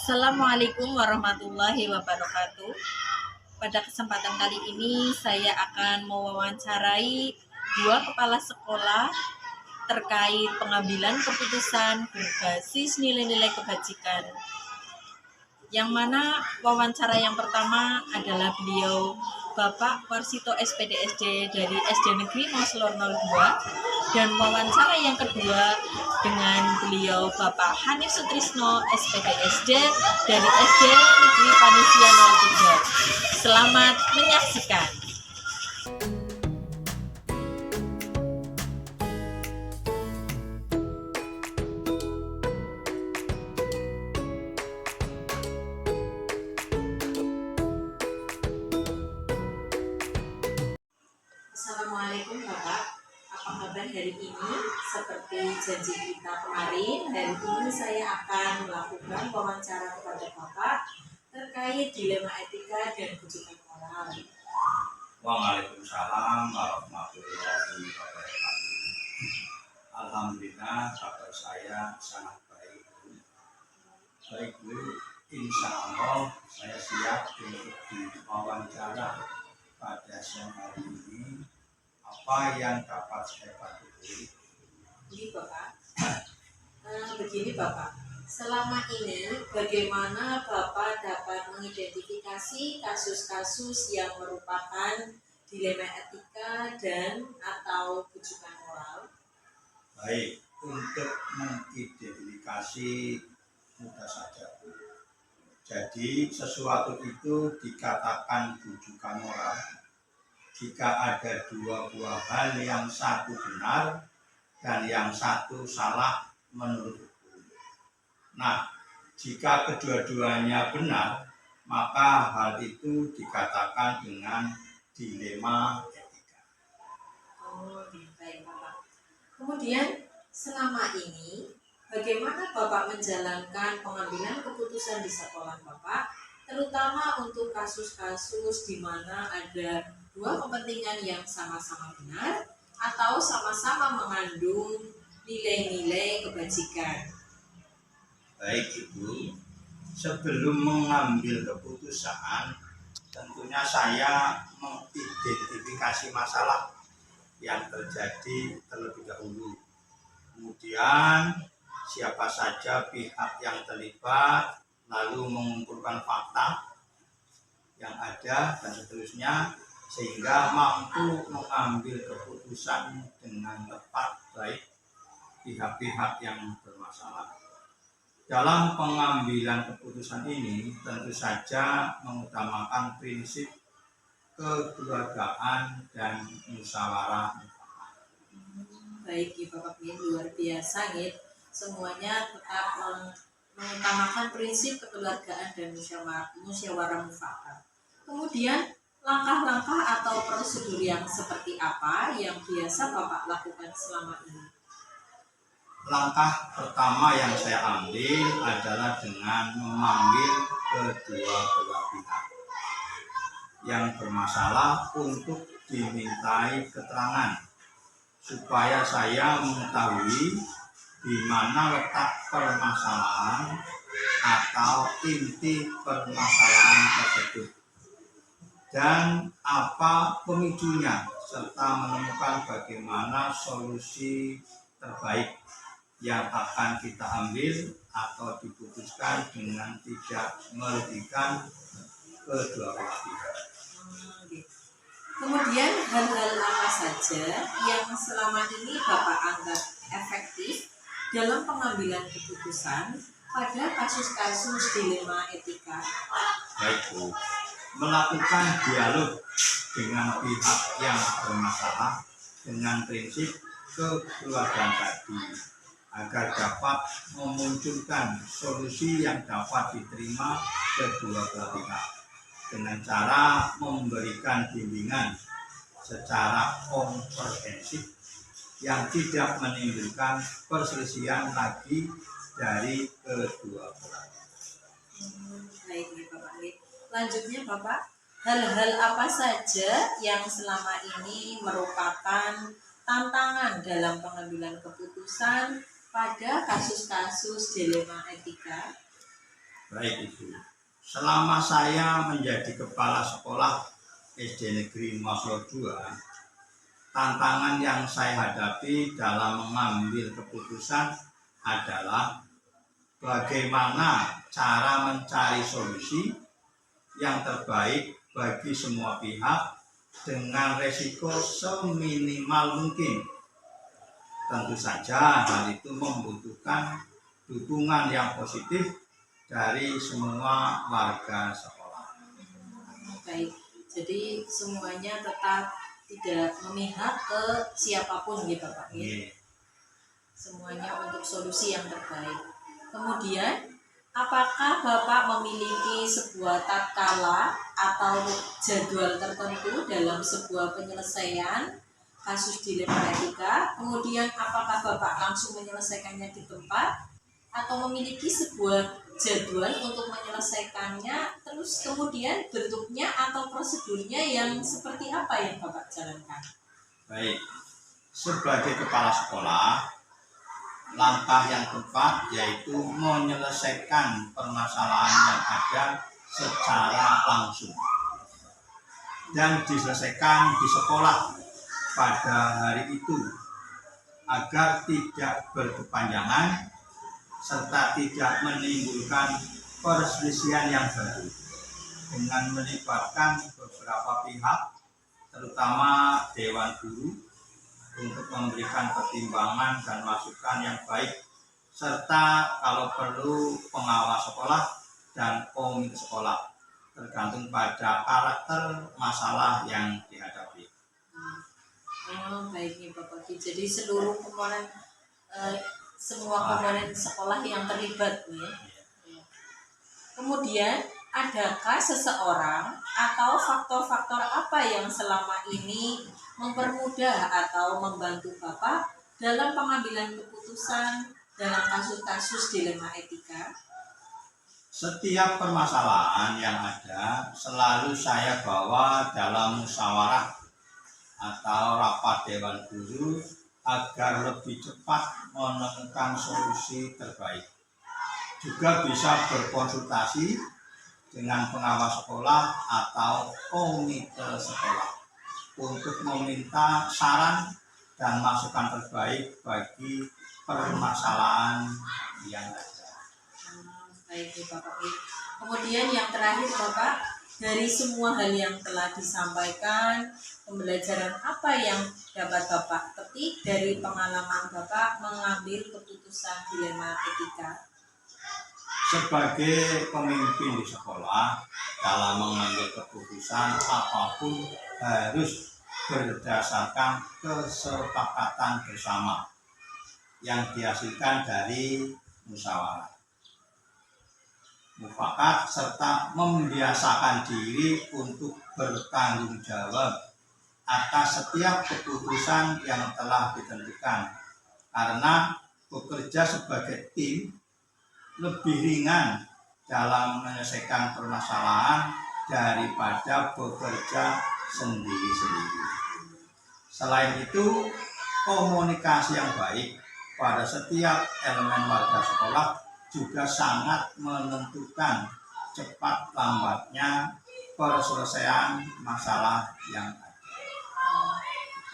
Assalamualaikum warahmatullahi wabarakatuh. Pada kesempatan kali ini saya akan mewawancarai dua kepala sekolah terkait pengambilan keputusan berbasis nilai-nilai kebajikan. Yang mana wawancara yang pertama adalah beliau Bapak Warsito SPDSD dari SD Negeri Moslor 02, dan wawancara yang kedua dengan beliau Bapak Hanif Sutrisno SPDSD dari SD Negeri Panisia 03. Selamat menyaksikan. Assalamualaikum Bapak, apa kabar hari ini? Seperti janji kita kemarin, hari ini saya akan melakukan wawancara kepada Bapak terkait dilema etika dan kejutan moral. Waalaikumsalam warahmatullahi wabarakatuh. Alhamdulillah, kabar saya sangat baik. Baik Bu, insya Allah saya siap untuk diwawancara pada siang hari ini. Apa yang dapat saya bantu? Begini Bapak, selama ini bagaimana Bapak dapat mengidentifikasi kasus-kasus yang merupakan dilema etika dan atau kejutan moral? Baik, untuk mengidentifikasi mudah saja Bu. Jadi sesuatu itu dikatakan rujukan moral jika ada dua buah hal, yang satu benar dan yang satu salah menurut hukum. Nah, jika kedua-duanya benar, maka hal itu dikatakan dengan dilema etika. Oh, baik Bapak. Kemudian selama ini bagaimana Bapak menjalankan pengambilan keputusan di sekolah Bapak, terutama untuk kasus-kasus di mana ada dua kepentingan yang sama-sama benar atau sama-sama mengandung nilai-nilai kebajikan? Baik Ibu, sebelum mengambil keputusan, tentunya saya mengidentifikasi masalah yang terjadi terlebih dahulu. Kemudian siapa saja pihak yang terlibat, lalu mengumpulkan fakta yang ada dan seterusnya, sehingga mampu mengambil keputusan dengan tepat baik pihak-pihak yang bermasalah. Dalam pengambilan keputusan ini tentu saja mengutamakan prinsip kekeluargaan dan musyawarah. Baik Bapak, luar biasa nih. Semuanya tetap mengutamakan prinsip kekeluargaan dan musyawarah mufakat. Kemudian langkah-langkah atau prosedur yang seperti apa yang biasa Bapak lakukan selama ini? Langkah pertama yang saya ambil adalah dengan memanggil kedua belah pihak yang bermasalah untuk dimintai keterangan, supaya saya mengetahui di mana letak permasalahan atau inti permasalahan tersebut dan apa pemicunya, serta menemukan bagaimana solusi terbaik yang akan kita ambil atau diputuskan dengan tidak merugikan kedua belah pihak. Kemudian hal-hal apa saja yang selama ini Bapak anggap efektif dalam pengambilan keputusan pada kasus-kasus dilema etika? Baik Bu, melakukan dialog dengan pihak yang bermasalah dengan prinsip kekeluargaan tadi agar dapat memunculkan solusi yang dapat diterima kedua belah pihak dengan cara memberikan bimbingan secara komprehensif yang tidak menimbulkan perselisihan lagi dari kedua belah. Baik nih Bapak. Lanjutnya Bapak, hal-hal apa saja yang selama ini merupakan tantangan dalam pengambilan keputusan pada kasus-kasus dilema etika? Baik Ibu, selama saya menjadi kepala sekolah SD Negeri Maslo 2, tantangan yang saya hadapi dalam mengambil keputusan adalah bagaimana cara mencari solusi yang terbaik bagi semua pihak dengan resiko seminimal mungkin. Tentu saja hal itu membutuhkan dukungan yang positif dari semua warga sekolah. Baik, jadi semuanya tetap tidak memihak ke siapapun gitu Pak. Semuanya untuk solusi yang terbaik. Kemudian, apakah Bapak memiliki sebuah tatkala atau jadwal tertentu dalam sebuah penyelesaian kasus dilema etika? Kemudian, apakah Bapak langsung menyelesaikannya di tempat atau memiliki sebuah jadwal untuk menyelesaikannya, terus kemudian bentuknya atau prosedurnya yang seperti apa yang Bapak jalankan? Baik, sebagai kepala sekolah, langkah yang tepat yaitu menyelesaikan permasalahan yang ada secara langsung dan diselesaikan di sekolah pada hari itu agar tidak berkepanjangan serta tidak menimbulkan perselisihan yang baru dengan melibatkan beberapa pihak terutama Dewan Guru untuk memberikan pertimbangan dan masukan yang baik serta kalau perlu pengawas sekolah dan komite sekolah tergantung pada karakter masalah yang dihadapi. Baik nih Bapak. Jadi seluruh komponen semua komponen sekolah yang terlibat nih. Kemudian adakah seseorang atau faktor-faktor apa yang selama ini mempermudah atau membantu Bapak dalam pengambilan keputusan dalam kasus-kasus dilema etika? Setiap permasalahan yang ada selalu saya bawa dalam musyawarah atau rapat Dewan Guru agar lebih cepat menemukan solusi terbaik. Juga bisa berkonsultasi dengan pengawas sekolah atau komite sekolah untuk meminta saran dan masukan terbaik bagi permasalahan yang ada. Baik Bapak. Kemudian yang terakhir Bapak, dari semua hal yang telah disampaikan, pembelajaran apa yang dapat Bapak petik dari pengalaman Bapak mengambil keputusan dilema etika? Sebagai pemimpin di sekolah, dalam mengambil keputusan apapun harus berdasarkan kesepakatan bersama yang dihasilkan dari musyawarah, mufakat serta membiasakan diri untuk bertanggung jawab atas setiap keputusan yang telah ditentukan, karena bekerja sebagai tim lebih ringan dalam menyelesaikan permasalahan daripada bekerja sendiri-sendiri. Selain itu, komunikasi yang baik pada setiap elemen warga sekolah juga sangat menentukan cepat lambatnya perselesaian masalah yang ada.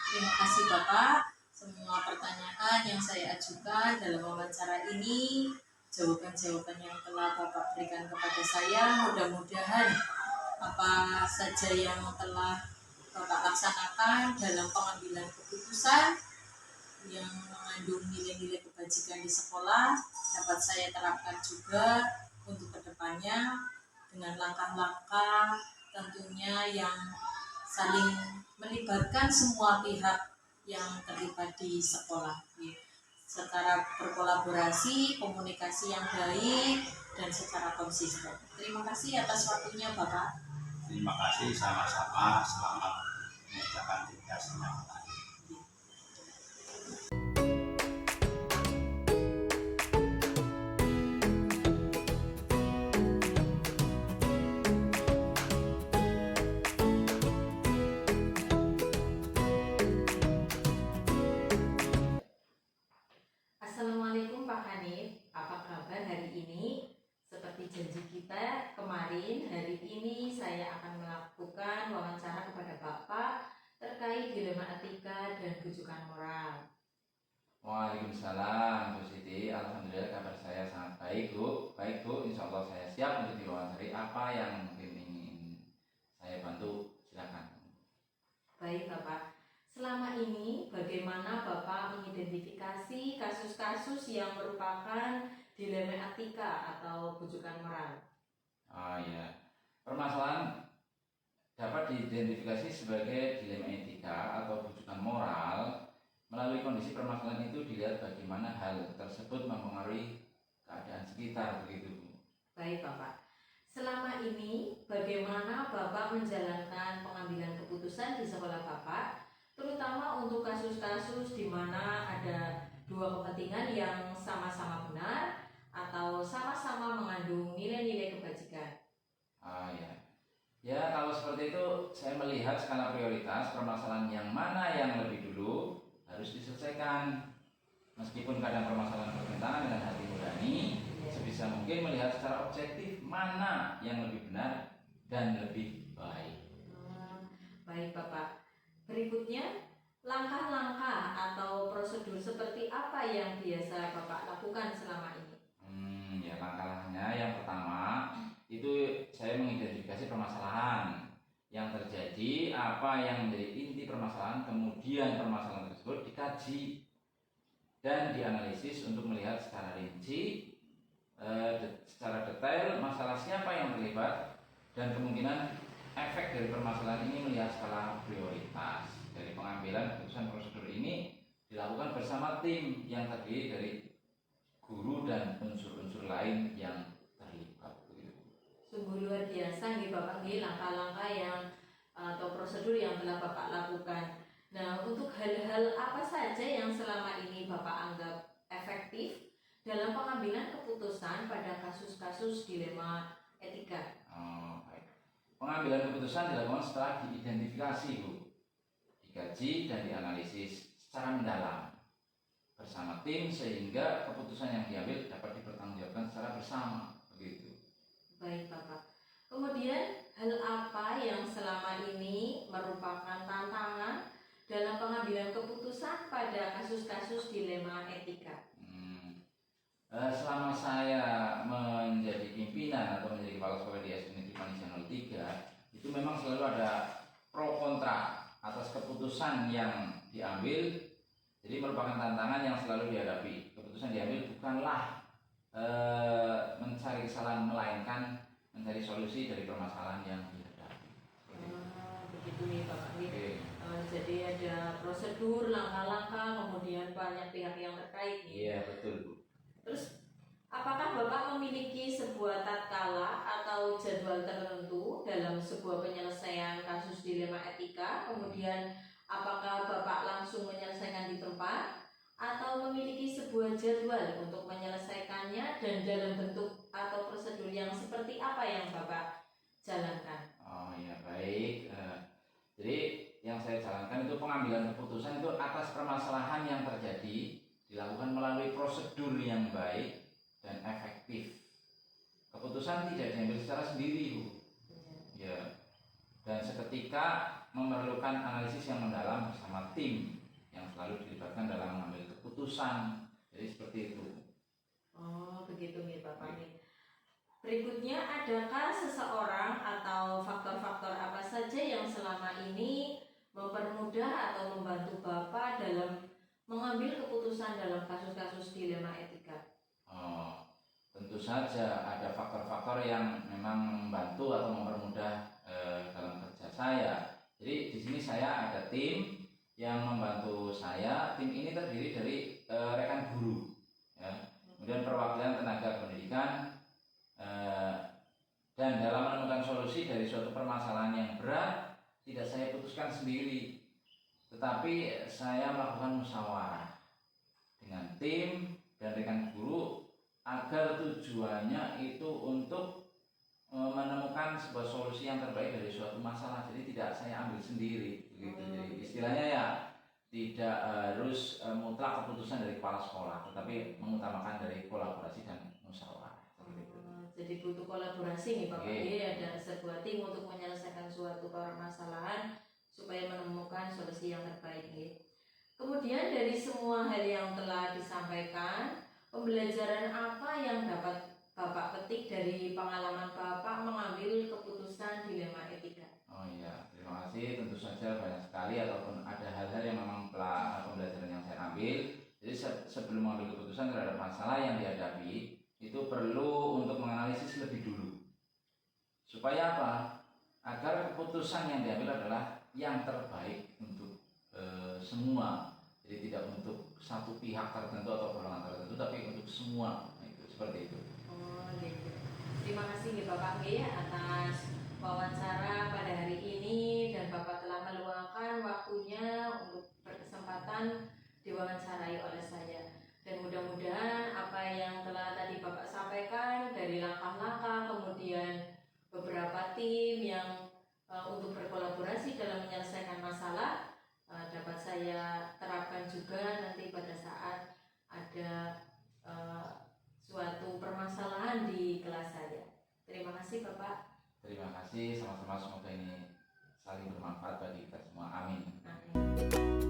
Terima kasih Bapak. Semua pertanyaan yang saya ajukan dalam wawancara ini, jawaban-jawaban yang telah Bapak berikan kepada saya, mudah-mudahan apa saja yang telah Bapak laksanakan dalam pengambilan keputusan yang mengandung nilai-nilai kebajikan di sekolah dapat saya terapkan juga untuk kedepannya dengan langkah-langkah tentunya yang saling melibatkan semua pihak yang terlibat di sekolah. Secara berkolaborasi, komunikasi yang baik, dan secara konsisten. Terima kasih atas waktunya Bapak. Terima kasih, sama-sama. Selamat mengerjakan tugasnya. Assalamualaikum Pak Hanif, apa kabar hari ini? Seperti janji kita kemarin, hari ini saya akan melakukan wawancara kepada Bapak terkait dilema etika dan rujukan moral. Waalaikumsalam Bu Siti, alhamdulillah kabar saya sangat baik Bu. Baik Bu, insya Allah saya siap untuk diwawancari. Apa yang mungkin ingin saya bantu, silakan. Baik Bapak, selama ini bagaimana Bapak mengidentifikasi kasus-kasus yang merupakan dilema etika atau rujukan moral? Oh ya, permasalahan dapat diidentifikasi sebagai dilema etika atau rujukan moral. Melalui kondisi permasalahan itu dilihat bagaimana hal tersebut mempengaruhi keadaan sekitar, begitu Bu. Baik Bapak, selama ini bagaimana Bapak menjalankan pengambilan keputusan di sekolah Bapak, terutama untuk kasus-kasus di mana ada dua kepentingan yang sama-sama benar atau sama-sama mengandung nilai-nilai kebajikan? Ya kalau seperti itu saya melihat skala prioritas permasalahan yang mana yang lebih dulu harus diselesaikan. Meskipun kadang permasalahan bertentangan dengan hati nurani, sebisa mungkin melihat secara objektif mana yang lebih benar dan lebih baik. Baik Bapak, berikutnya langkah-langkah atau prosedur seperti apa yang biasa Bapak lakukan selama ini? Ya langkah-langkahnya yang pertama itu saya mengidentifikasi permasalahan yang terjadi, apa yang menjadi inti permasalahan, kemudian permasalahan tersebut dikaji dan dianalisis untuk melihat secara rinci, secara detail masalah siapa yang terlibat dan kemungkinan efek dari permasalahan ini melihat skala prioritas. Dari pengambilan keputusan prosedur ini dilakukan bersama tim yang terdiri dari guru dan unsur-unsur lain yang terlibat. Sungguh luar biasa nih Bapak nih langkah-langkah yang atau prosedur yang telah Bapak lakukan. Nah, untuk hal-hal apa saja yang selama ini Bapak anggap efektif dalam pengambilan keputusan pada kasus-kasus dilema etika? Baik. Pengambilan keputusan dilakukan setelah diidentifikasi Bu, dikaji dan dianalisis secara mendalam bersama tim sehingga keputusan yang diambil dapat dipertanggungjawabkan secara bersama, begitu. Baik Bapak. Kemudian hal apa yang selama ini merupakan tantangan dalam pengambilan keputusan pada kasus-kasus dilema etika? Selama saya menjadi pimpinan atau menjadi kepala sekolah di SD Negeri Panisian 03, itu memang selalu ada pro kontra atas keputusan yang diambil. Jadi merupakan tantangan yang selalu dihadapi. Keputusan diambil bukanlah mencari kesalahan, melainkan mencari solusi dari permasalahan yang dihadapi. Begitu nih Bapak. Jadi ada prosedur, langkah-langkah, kemudian banyak pihak yang terkait nih. Iya betul Bu. Terus apakah Bapak memiliki sebuah tatkala atau jadwal tertentu dalam sebuah penyelesaian kasus dilema etika? Kemudian apakah Bapak langsung menyelesaikan di tempat atau memiliki sebuah jadwal untuk menyelesaikannya dan dalam bentuk atau prosedur yang seperti apa yang Bapak jalankan? Oh ya baik. Jadi yang saya jalankan itu pengambilan keputusan itu atas permasalahan yang terjadi dilakukan melalui prosedur yang baik dan efektif. Keputusan tidak diambil secara sendiri Bu. Ya. Dan seketika memerlukan analisis yang mendalam bersama tim yang selalu dilibatkan dalam mengambil keputusan. Jadi seperti itu. Oh, begitu nih Bapak nih. Berikutnya, adakah seseorang atau faktor-faktor apa saja yang selama ini mempermudah atau membantu Bapak dalam mengambil keputusan dalam kasus-kasus dilema etika? Tentu saja ada faktor-faktor yang memang membantu atau mempermudah dalam kerja saya. Jadi di sini saya ada tim yang membantu saya. Tim ini terdiri dari rekan guru, ya. Kemudian perwakilan tenaga pendidikan, dan dalam menemukan solusi dari suatu permasalahan yang berat tidak saya putuskan sendiri, tetapi saya melakukan musyawarah dengan tim dan rekan guru agar tujuannya itu untuk menemukan sebuah solusi yang terbaik dari suatu masalah. Jadi tidak saya ambil sendiri begitu. Jadi istilahnya ya tidak harus mutlak keputusan dari kepala sekolah, tetapi mengutamakan dari kolaborasi dan musyawarah. Jadi butuh kolaborasi nih Bapak. Oke. Ada sebuah tim untuk menyelesaikan suatu permasalahan supaya menemukan solusi yang terbaik nih. Kemudian dari semua hal yang telah disampaikan, pembelajaran apa yang dapat Bapak petik dari pengalaman Bapak mengambil keputusan dilema etika? Oh iya, terima kasih. Tentu saja banyak sekali ataupun ada hal-hal yang memang pembelajaran yang saya ambil. Jadi sebelum mengambil keputusan terhadap masalah yang dihadapi, itu perlu untuk menganalisis lebih dulu. Supaya apa? Agar keputusan yang diambil adalah yang terbaik untuk semua. Jadi tidak untuk satu pihak tertentu atau golongan tertentu, tapi untuk semua. Nah, itu seperti itu. Oh gitu. Terima kasih nih Bapak G atas wawancara pada hari ini, dan Bapak telah meluangkan waktunya untuk berkesempatan diwawancarai oleh saya. Dan mudah-mudahan apa yang telah tadi Bapak sampaikan dari langkah-langkah, kemudian beberapa tim yang untuk berkolaborasi dalam menyelesaikan masalah dapat saya terapkan juga nanti pada saat ada suatu permasalahan di kelas saya. Terima kasih Bapak. Terima kasih, sama-sama, semoga ini saling bermanfaat bagi kita semua. Amin. Amin.